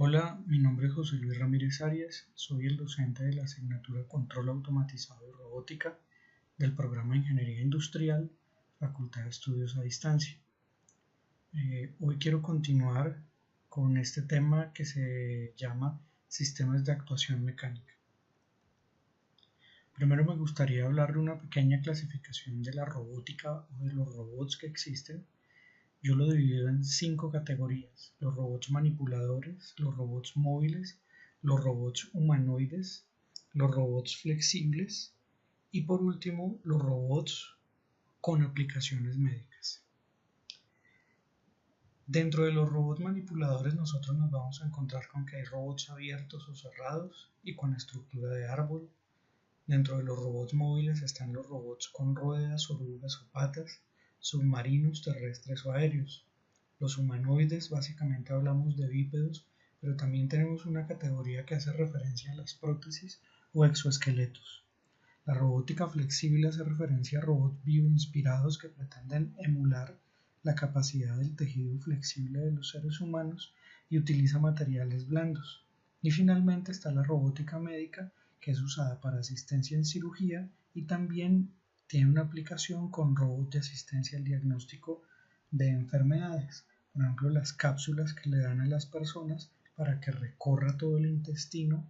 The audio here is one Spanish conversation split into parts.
Hola, mi nombre es José Luis Ramírez Arias, soy el docente de la asignatura Control Automatizado y Robótica del programa de Ingeniería Industrial, Facultad de Estudios a Distancia. Hoy quiero continuar con este tema que se llama Sistemas de Actuación Mecánica. Primero me gustaría hablar de una pequeña clasificación de la robótica o de los robots que existen. Yo lo divido en 5 categorías: los robots manipuladores, los robots móviles, los robots humanoides, los robots flexibles y por último los robots con aplicaciones médicas. Dentro de los robots manipuladores nosotros nos vamos a encontrar con que hay robots abiertos o cerrados y con estructura de árbol. Dentro de los robots móviles están los robots con ruedas, orugas o patas, submarinos, terrestres o aéreos. Los humanoides, básicamente hablamos de bípedos, pero también tenemos una categoría que hace referencia a las prótesis o exoesqueletos. La robótica flexible hace referencia a robots bioinspirados que pretenden emular la capacidad del tejido flexible de los seres humanos y utiliza materiales blandos. Y finalmente está la robótica médica, que es usada para asistencia en cirugía y también tiene una aplicación con robots de asistencia al diagnóstico de enfermedades. Por ejemplo, las cápsulas que le dan a las personas para que recorra todo el intestino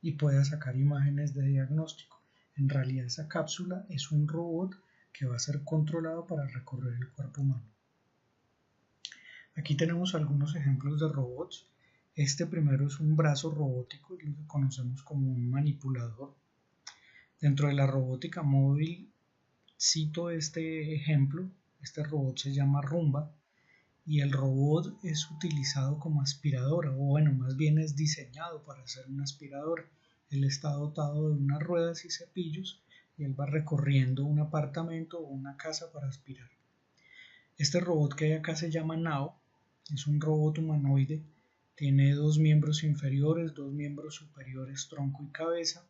y pueda sacar imágenes de diagnóstico. En realidad esa cápsula es un robot que va a ser controlado para recorrer el cuerpo humano. Aquí tenemos algunos ejemplos de robots. Este primero es un brazo robótico, lo que conocemos como un manipulador. Dentro de la robótica móvil cito este ejemplo. Este robot se llama Rumba y el robot es utilizado como aspiradora, o bueno, más bien es diseñado para ser una aspiradora. Él está dotado de unas ruedas y cepillos y él va recorriendo un apartamento o una casa para aspirar. Este robot que hay acá se llama Nao, es un robot humanoide, tiene 2 miembros inferiores, 2 miembros superiores, tronco y cabeza,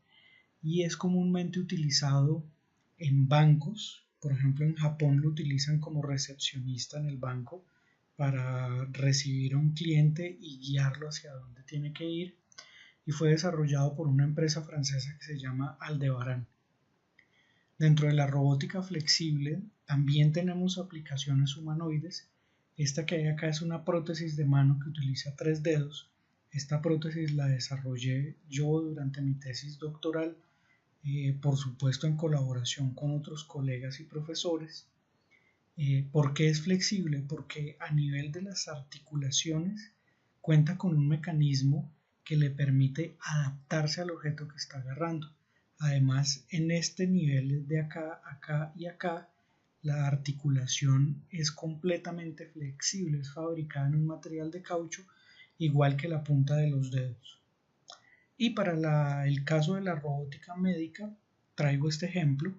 y es comúnmente utilizado en bancos. Por ejemplo, en Japón lo utilizan como recepcionista en el banco para recibir a un cliente y guiarlo hacia donde tiene que ir, y fue desarrollado por una empresa francesa que se llama Aldebaran. Dentro de la robótica flexible también tenemos aplicaciones humanoides. Esta que hay acá es una prótesis de mano que utiliza 3 dedos. Esta prótesis la desarrollé yo durante mi tesis doctoral, por supuesto en colaboración con otros colegas y profesores. ¿Por qué es flexible? Porque a nivel de las articulaciones cuenta con un mecanismo que le permite adaptarse al objeto que está agarrando. Además, en este nivel de acá, acá y acá, la articulación es completamente flexible, es fabricada en un material de caucho, igual que la punta de los dedos. Y para el caso de la robótica médica, traigo este ejemplo.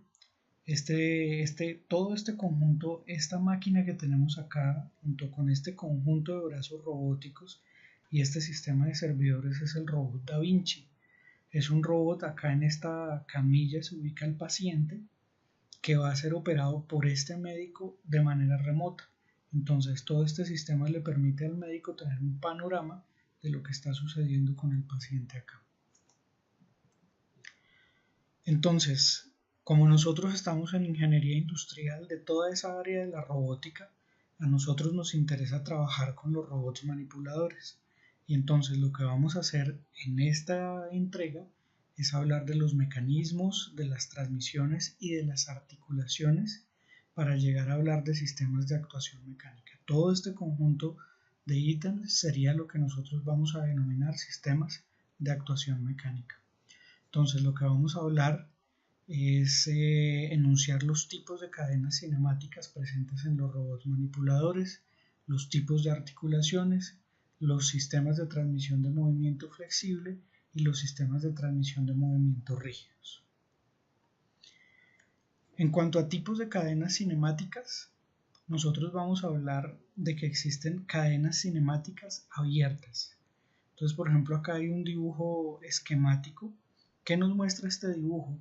Todo este conjunto, esta máquina que tenemos acá, junto con este conjunto de brazos robóticos y este sistema de servidores, es el robot Da Vinci. Es un robot. Acá en esta camilla se ubica el paciente que va a ser operado por este médico de manera remota. Entonces todo este sistema le permite al médico tener un panorama de lo que está sucediendo con el paciente acá. Entonces, como nosotros estamos en ingeniería industrial, de toda esa área de la robótica, a nosotros nos interesa trabajar con los robots manipuladores. Y entonces lo que vamos a hacer en esta entrega es hablar de los mecanismos, de las transmisiones y de las articulaciones para llegar a hablar de sistemas de actuación mecánica. Todo este conjunto de ítems sería lo que nosotros vamos a denominar sistemas de actuación mecánica. Entonces lo que vamos a hablar es enunciar los tipos de cadenas cinemáticas presentes en los robots manipuladores, los tipos de articulaciones, los sistemas de transmisión de movimiento flexible y los sistemas de transmisión de movimiento rígidos. En cuanto a tipos de cadenas cinemáticas, nosotros vamos a hablar de que existen cadenas cinemáticas abiertas. Entonces, por ejemplo, acá hay un dibujo esquemático. ¿Qué nos muestra este dibujo?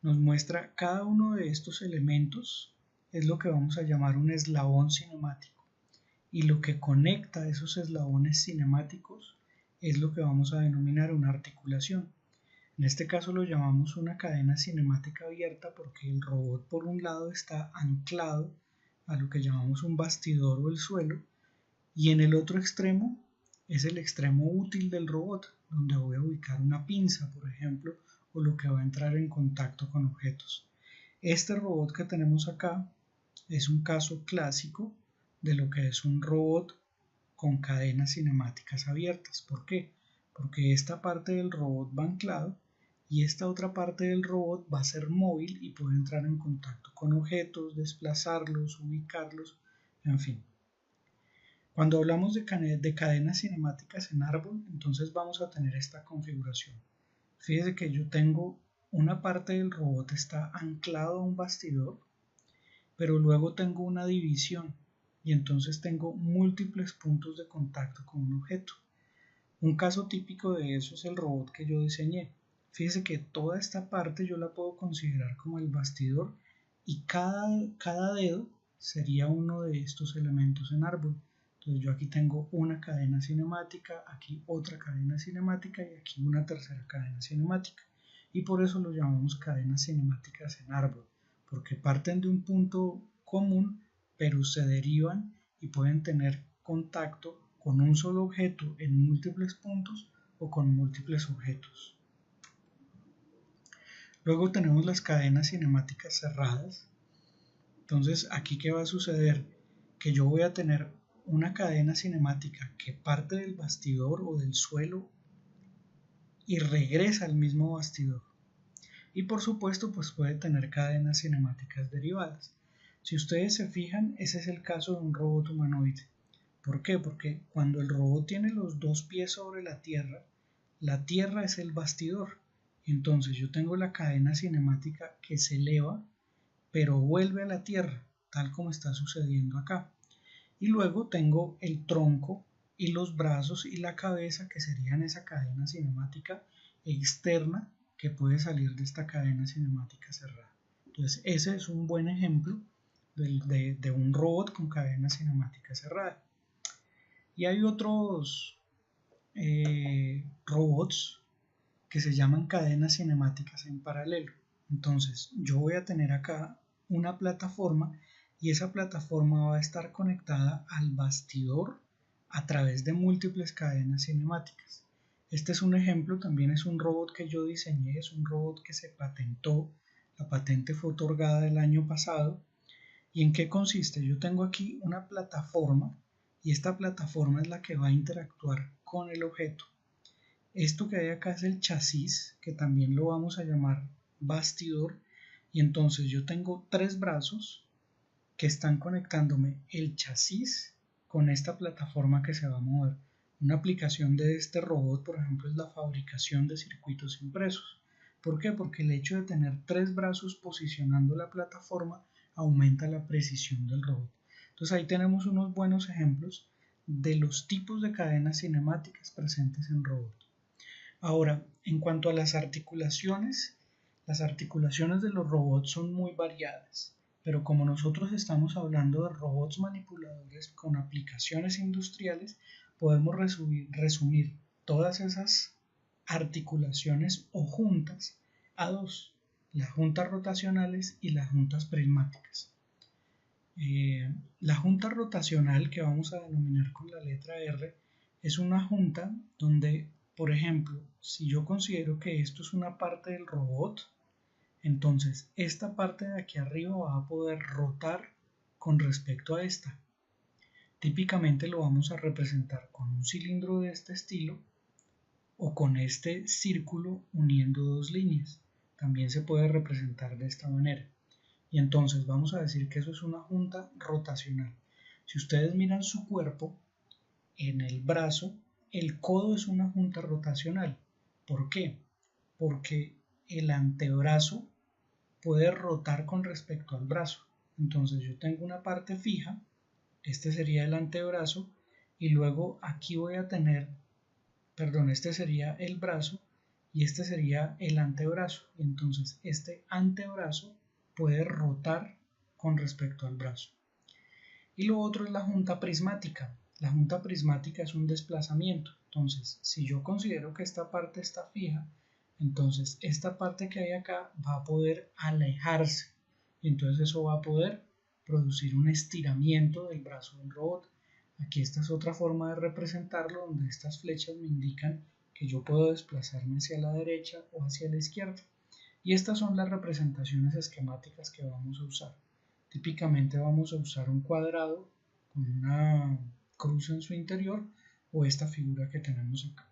Nos muestra cada uno de estos elementos, es lo que vamos a llamar un eslabón cinemático, y lo que conecta esos eslabones cinemáticos es lo que vamos a denominar una articulación. En este caso lo llamamos una cadena cinemática abierta porque el robot por un lado está anclado a lo que llamamos un bastidor o el suelo, y en el otro extremo es el extremo útil del robot, donde voy a ubicar una pinza, por ejemplo, o lo que va a entrar en contacto con objetos. Este robot que tenemos acá es un caso clásico de lo que es un robot con cadenas cinemáticas abiertas. ¿Por qué? Porque esta parte del robot va anclado y esta otra parte del robot va a ser móvil y puede entrar en contacto con objetos, desplazarlos, ubicarlos, en fin. Cuando hablamos de cadenas cinemáticas en árbol, entonces vamos a tener esta configuración. Fíjese que yo tengo una parte del robot está anclado a un bastidor, pero luego tengo una división y entonces tengo múltiples puntos de contacto con un objeto. Un caso típico de eso es el robot que yo diseñé. Fíjese que toda esta parte yo la puedo considerar como el bastidor y cada dedo sería uno de estos elementos en árbol. Entonces yo aquí tengo una cadena cinemática, aquí otra cadena cinemática y aquí una tercera cadena cinemática. Y por eso lo llamamos cadenas cinemáticas en árbol, porque parten de un punto común, pero se derivan y pueden tener contacto con un solo objeto en múltiples puntos o con múltiples objetos. Luego tenemos las cadenas cinemáticas cerradas. Entonces, aquí ¿qué va a suceder? Que yo voy a tener una cadena cinemática que parte del bastidor o del suelo y regresa al mismo bastidor. Y por supuesto, pues puede tener cadenas cinemáticas derivadas. Si ustedes se fijan, ese es el caso de un robot humanoide. ¿Por qué? Porque cuando el robot tiene los dos pies sobre la tierra es el bastidor. Entonces yo tengo la cadena cinemática que se eleva, pero vuelve a la tierra, tal como está sucediendo acá. Y luego tengo el tronco y los brazos y la cabeza, que serían esa cadena cinemática externa que puede salir de esta cadena cinemática cerrada. Entonces ese es un buen ejemplo de un robot con cadena cinemática cerrada. Y hay otros robots que se llaman cadenas cinemáticas en paralelo. Entonces yo voy a tener acá una plataforma y esa plataforma va a estar conectada al bastidor a través de múltiples cadenas cinemáticas. Este es un ejemplo, también es un robot que yo diseñé, es un robot que se patentó, la patente fue otorgada el año pasado. ¿Y en qué consiste? Yo tengo aquí una plataforma y esta plataforma es la que va a interactuar con el objeto. Esto que hay acá es el chasis, que también lo vamos a llamar bastidor, y entonces yo tengo tres brazos que están conectándome el chasis con esta plataforma que se va a mover. Una aplicación de este robot, por ejemplo, es la fabricación de circuitos impresos. ¿Por qué? Porque el hecho de tener tres brazos posicionando la plataforma aumenta la precisión del robot. Entonces ahí tenemos unos buenos ejemplos de los tipos de cadenas cinemáticas presentes en robot. Ahora, en cuanto a las articulaciones de los robots son muy variadas, pero como nosotros estamos hablando de robots manipuladores con aplicaciones industriales, podemos resumir todas esas articulaciones o juntas a dos, las juntas rotacionales y las juntas prismáticas. La junta rotacional, que vamos a denominar con la letra R, es una junta donde, por ejemplo, si yo considero que esto es una parte del robot, entonces esta parte de aquí arriba va a poder rotar con respecto a esta. Típicamente lo vamos a representar con un cilindro de este estilo o con este círculo uniendo dos líneas. También se puede representar de esta manera. Y entonces vamos a decir que eso es una junta rotacional. Si ustedes miran su cuerpo, en el brazo, el codo es una junta rotacional. ¿Por qué? Porque el antebrazo puede rotar con respecto al brazo. Entonces yo tengo una parte fija, este sería el antebrazo, y luego aquí voy a tener, perdón, este sería el brazo y este sería el antebrazo. Entonces este antebrazo puede rotar con respecto al brazo. Y lo otro es la junta prismática. La junta prismática es un desplazamiento. Entonces, si yo considero que esta parte está fija, entonces esta parte que hay acá va a poder alejarse. Y entonces eso va a poder producir un estiramiento del brazo del robot. Aquí esta es otra forma de representarlo, donde estas flechas me indican que yo puedo desplazarme hacia la derecha o hacia la izquierda. Y estas son las representaciones esquemáticas que vamos a usar. Típicamente vamos a usar un cuadrado con una cruz en su interior o esta figura que tenemos acá.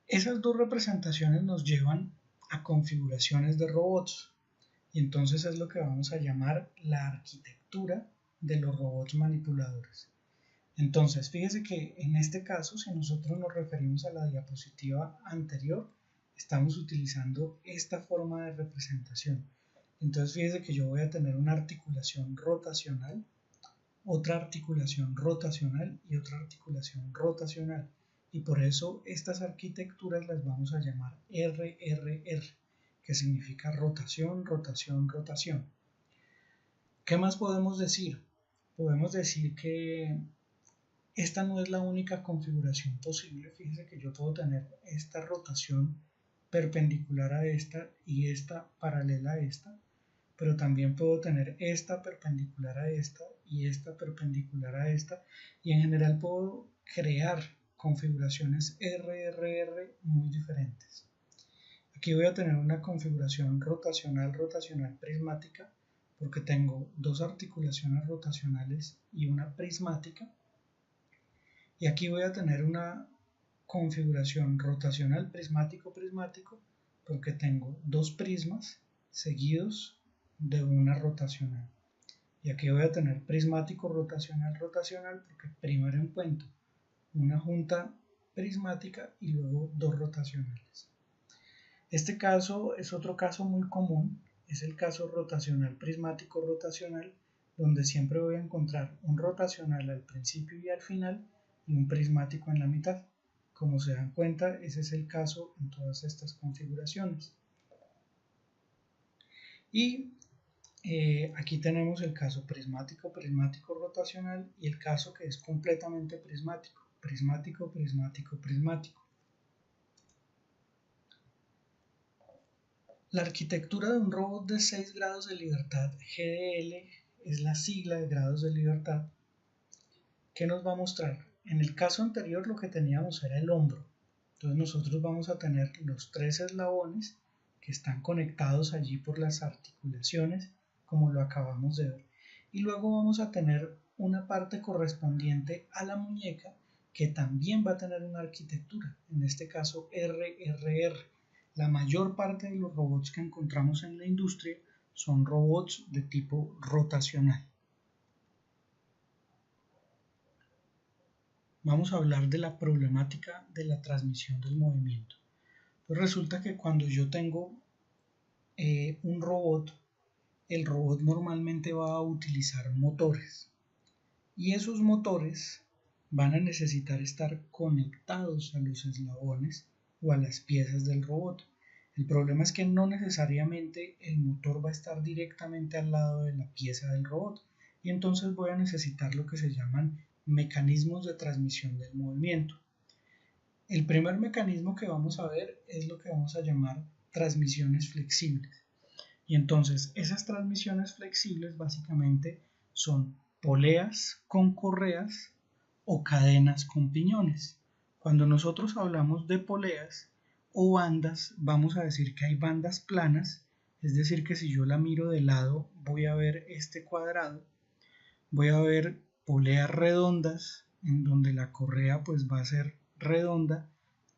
Esas dos representaciones nos llevan a configuraciones de robots y entonces es lo que vamos a llamar la arquitectura de los robots manipuladores. Entonces, fíjese que en este caso, si nosotros nos referimos a la diapositiva anterior, estamos utilizando esta forma de representación. Entonces, fíjese que yo voy a tener una articulación rotacional, otra articulación rotacional y otra articulación rotacional. Y por eso estas arquitecturas las vamos a llamar RRR, que significa rotación, rotación, rotación. ¿Qué más podemos decir? Podemos decir que esta no es la única configuración posible. Fíjense que yo puedo tener esta rotación perpendicular a esta y esta paralela a esta, pero también puedo tener esta perpendicular a esta y esta perpendicular a esta, y en general puedo crear configuraciones RRR muy diferentes. Aquí voy a tener una configuración rotacional, rotacional prismática, porque tengo dos articulaciones rotacionales y una prismática. Y aquí voy a tener una configuración rotacional prismático-prismático porque tengo dos prismas seguidos de una rotacional. Y aquí voy a tener prismático rotacional porque primero encuentro una junta prismática y luego dos rotacionales. Este caso es otro caso muy común, es el caso rotacional prismático rotacional, donde siempre voy a encontrar un rotacional al principio y al final y un prismático en la mitad. Como se dan cuenta, ese es el caso en todas estas configuraciones. Y aquí tenemos el caso prismático, prismático rotacional y el caso que es completamente prismático, prismático, prismático, prismático. La arquitectura de un robot de 6 grados de libertad, GDL, es la sigla de grados de libertad. ¿Qué nos va a mostrar? En el caso anterior lo que teníamos era el hombro. Entonces nosotros vamos a tener los 3 eslabones que están conectados allí por las articulaciones, como lo acabamos de ver. Y luego vamos a tener una parte correspondiente a la muñeca que también va a tener una arquitectura, en este caso RRR. La mayor parte de los robots que encontramos en la industria son robots de tipo rotacional. Vamos a hablar de la problemática de la transmisión del movimiento. Pues resulta que cuando yo tengo un robot, el robot normalmente va a utilizar motores y esos motores van a necesitar estar conectados a los eslabones o a las piezas del robot. El problema es que no necesariamente el motor va a estar directamente al lado de la pieza del robot y entonces voy a necesitar lo que se llaman mecanismos de transmisión del movimiento. El primer mecanismo que vamos a ver es lo que vamos a llamar transmisiones flexibles. Y entonces esas transmisiones flexibles básicamente son poleas con correas o cadenas con piñones. Cuando nosotros hablamos de poleas o bandas, vamos a decir que hay bandas planas, es decir que si yo la miro de lado voy a ver este cuadrado, voy a ver poleas redondas en donde la correa pues va a ser redonda,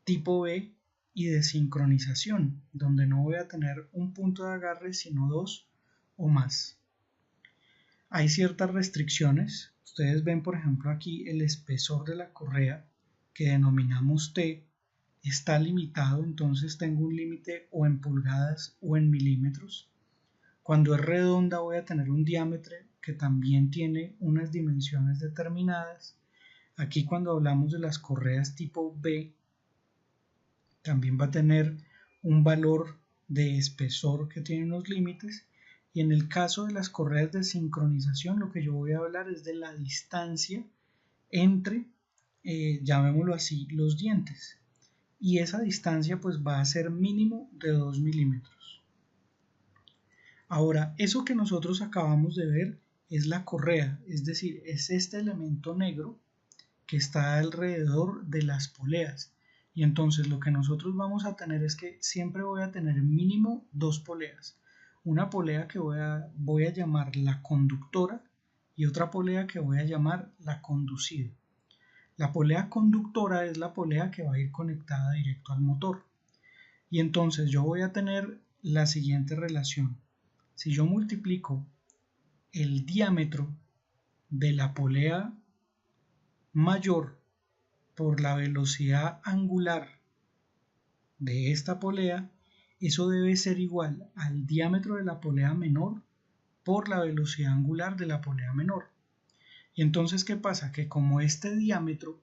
tipo B, y de sincronización, donde no voy a tener un punto de agarre sino dos o más. Hay ciertas restricciones. Ustedes ven por ejemplo aquí el espesor de la correa que denominamos T está limitado, entonces tengo un límite o en pulgadas o en milímetros. Cuando es redonda voy a tener un diámetro que también tiene unas dimensiones determinadas. Aquí cuando hablamos de las correas tipo B también va a tener un valor de espesor que tiene unos límites Y en el caso de las correas de sincronización, lo que yo voy a hablar es de la distancia entre, llamémoslo así, los dientes. Y esa distancia pues va a ser mínimo de 2 milímetros. Ahora, eso que nosotros acabamos de ver es la correa, es decir, es este elemento negro que está alrededor de las poleas. Y entonces lo que nosotros vamos a tener es que siempre voy a tener mínimo dos poleas. Una polea que voy a llamar la conductora y otra polea que voy a llamar la conducida. La polea conductora es la polea que va a ir conectada directo al motor. Y entonces yo voy a tener la siguiente relación. Si yo multiplico el diámetro de la polea mayor por la velocidad angular de esta polea, eso debe ser igual al diámetro de la polea menor por la velocidad angular de la polea menor. Y entonces, ¿qué pasa? Que como este diámetro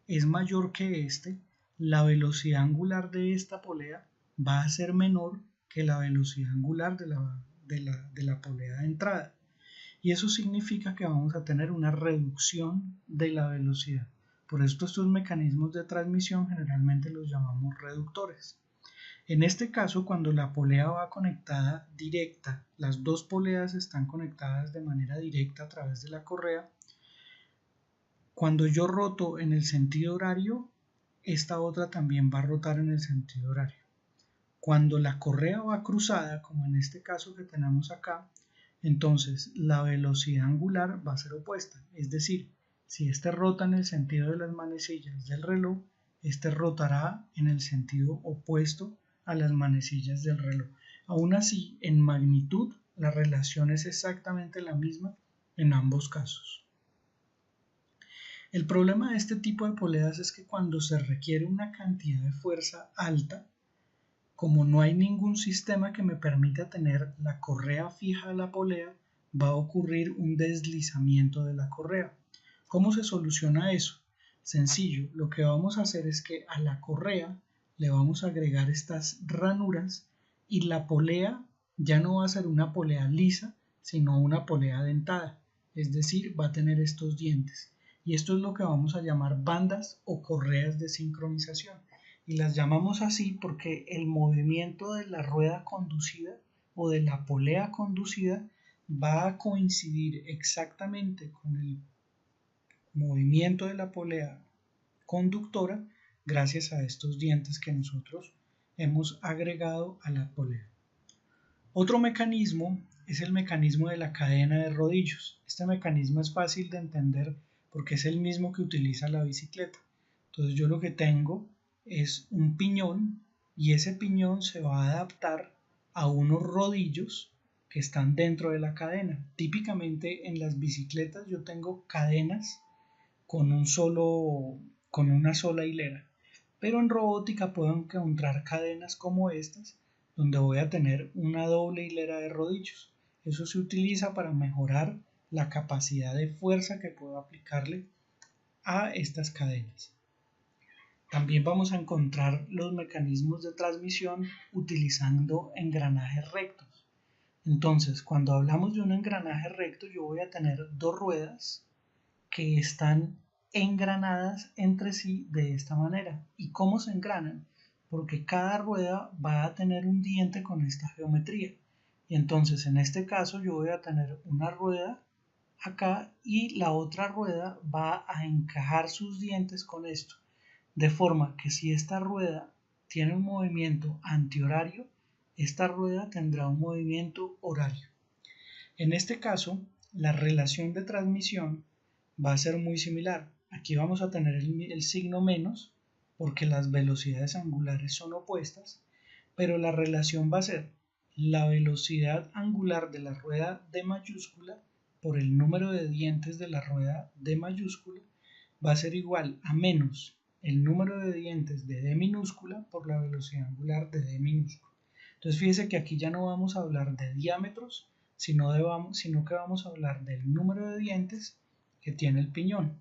es mayor que este, la velocidad angular de esta polea va a ser menor que la velocidad angular de la polea de entrada. Y eso significa que vamos a tener una reducción de la velocidad. Por esto estos mecanismos de transmisión generalmente los llamamos reductores. En este caso, cuando la polea va conectada directa, las dos poleas están conectadas de manera directa a través de la correa, cuando yo roto en el sentido horario, esta otra también va a rotar en el sentido horario. Cuando la correa va cruzada, como en este caso que tenemos acá, entonces la velocidad angular va a ser opuesta, es decir, si este rota en el sentido de las manecillas del reloj, este rotará en el sentido opuesto a las manecillas del reloj. Aún así, en magnitud, la relación es exactamente la misma en ambos casos. El problema de este tipo de poleas es que cuando se requiere una cantidad de fuerza alta, como no hay ningún sistema que me permita tener la correa fija a la polea, va a ocurrir un deslizamiento de la correa. ¿Cómo se soluciona eso? Sencillo, lo que vamos a hacer es que a la correa le vamos a agregar estas ranuras y la polea ya no va a ser una polea lisa, sino una polea dentada, es decir, va a tener estos dientes. Y esto es lo que vamos a llamar bandas o correas de sincronización. Y las llamamos así porque el movimiento de la rueda conducida o de la polea conducida va a coincidir exactamente con el movimiento de la polea conductora gracias a estos dientes que nosotros hemos agregado a la polea. Otro mecanismo es el mecanismo de la cadena de rodillos. Este mecanismo es fácil de entender porque es el mismo que utiliza la bicicleta. Entonces yo lo que tengo es un piñón y ese piñón se va a adaptar a unos rodillos que están dentro de la cadena. Típicamente en las bicicletas yo tengo cadenas con una sola hilera, pero en robótica puedo encontrar cadenas como estas donde voy a tener una doble hilera de rodillos. Eso se utiliza para mejorar la capacidad de fuerza que puedo aplicarle a estas cadenas. También vamos a encontrar los mecanismos de transmisión utilizando engranajes rectos. Entonces, cuando hablamos de un engranaje recto, yo voy a tener dos ruedas que están engranadas entre sí de esta manera. ¿Y cómo se engranan? Porque cada rueda va a tener un diente con esta geometría. Y entonces, en este caso, yo voy a tener una rueda acá y la otra rueda va a encajar sus dientes con esto. De forma que si esta rueda tiene un movimiento antihorario, esta rueda tendrá un movimiento horario. En este caso, la relación de transmisión va a ser muy similar. Aquí vamos a tener el signo menos porque las velocidades angulares son opuestas, pero la relación va a ser la velocidad angular de la rueda D mayúscula por el número de dientes de la rueda D mayúscula va a ser igual a menos el número de dientes de D minúscula por la velocidad angular de D minúscula. Entonces fíjese que aquí ya no vamos a hablar de diámetros, sino que vamos a hablar del número de dientes que tiene el piñón.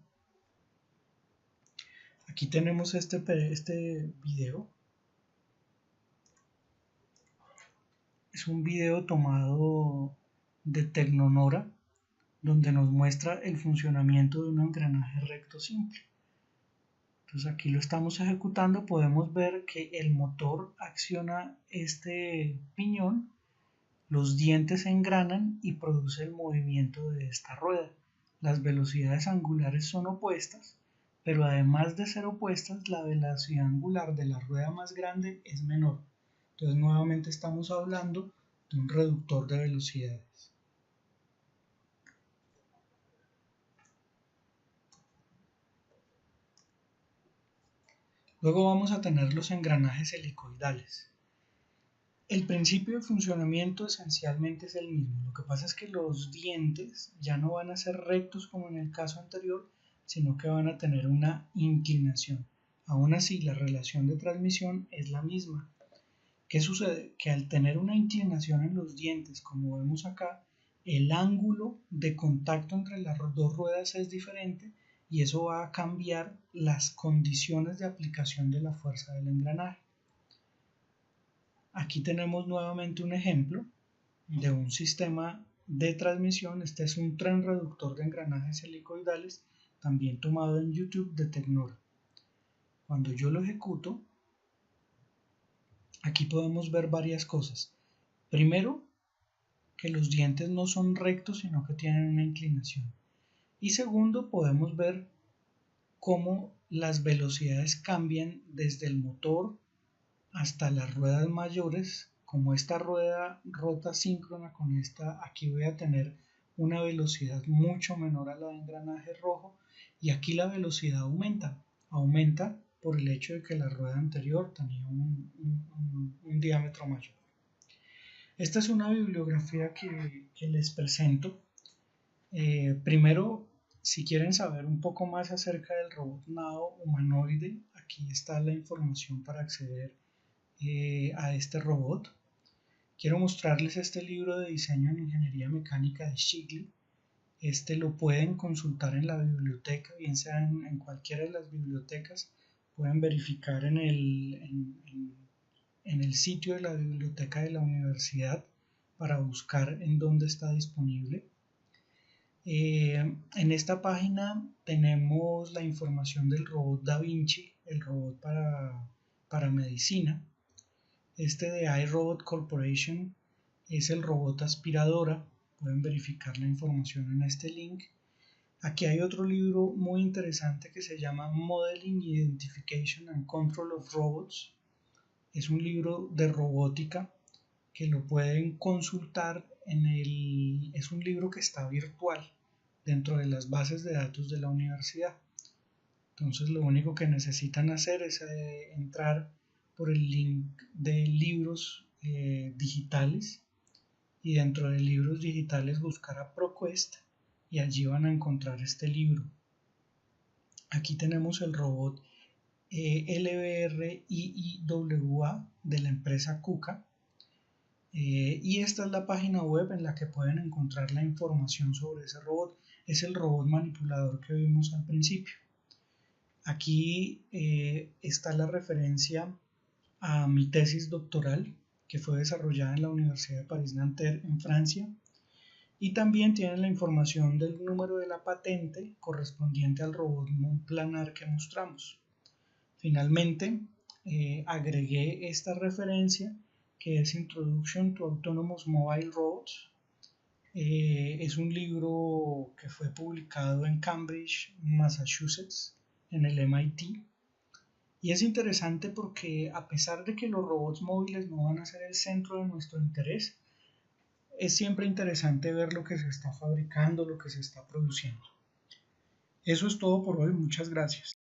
Aquí tenemos este video. es un video tomado de Tecnonora, donde nos muestra el funcionamiento de un engranaje recto simple. Entonces aquí lo estamos ejecutando, podemos ver que el motor acciona este piñón, los dientes se engranan y produce el movimiento de esta rueda. Las velocidades angulares son opuestas, pero además de ser opuestas, la velocidad angular de la rueda más grande es menor. Entonces nuevamente estamos hablando de un reductor de velocidades. Luego vamos a tener los engranajes helicoidales. El principio de funcionamiento esencialmente es el mismo. Lo que pasa es que los dientes ya no van a ser rectos como en el caso anterior, sino que van a tener una inclinación. Aún así, la relación de transmisión es la misma. ¿Qué sucede? Que al tener una inclinación en los dientes, como vemos acá, el ángulo de contacto entre las dos ruedas es diferente y eso va a cambiar las condiciones de aplicación de la fuerza del engranaje. Aquí tenemos nuevamente un ejemplo de un sistema de transmisión. Este es un tren reductor de engranajes helicoidales, también tomado en YouTube de Tecnora. Cuando yo lo ejecuto, aquí podemos ver varias cosas. Primero, que los dientes no son rectos, sino que tienen una inclinación. Y segundo, podemos ver cómo las velocidades cambian desde el motor hasta las ruedas mayores. Como esta rueda rota síncrona con esta, aquí voy a tener una velocidad mucho menor a la de engranaje rojo y aquí la velocidad aumenta por el hecho de que la rueda anterior tenía un diámetro mayor. Esta es una bibliografía que les presento. Primero, si quieren saber un poco más acerca del robot nado humanoide, aquí está la información para acceder a este robot. Quiero mostrarles este libro de diseño en ingeniería mecánica de Shigley. Este lo pueden consultar en la biblioteca, bien sea en cualquiera de las bibliotecas. Pueden verificar en el sitio de la biblioteca de la universidad para buscar en dónde está disponible. En esta página tenemos la información del robot Da Vinci, el robot para medicina. Este de iRobot Corporation es el robot aspiradora. Pueden verificar la información en este link. Aquí hay otro libro muy interesante que se llama Modeling, Identification and Control of Robots. Es un libro de robótica que lo pueden consultar es un libro que está virtual dentro de las bases de datos de la universidad. Entonces lo único que necesitan hacer es entrar por el link de libros digitales y dentro de libros digitales buscar a ProQuest y allí van a encontrar este libro. Aquí tenemos el robot LBR-IIWA de la empresa KUKA. Y esta es la página web en la que pueden encontrar la información sobre ese robot. Es el robot manipulador que vimos al principio. Aquí está la referencia a mi tesis doctoral que fue desarrollada en la Universidad de París-Nanterre en Francia. Y también tienen la información del número de la patente correspondiente al robot planar que mostramos. Finalmente, agregué esta referencia que es Introduction to Autonomous Mobile Robots. Es un libro que fue publicado en Cambridge, Massachusetts, en el MIT. Y es interesante porque a pesar de que los robots móviles no van a ser el centro de nuestro interés, es siempre interesante ver lo que se está fabricando, lo que se está produciendo. Eso es todo por hoy, muchas gracias.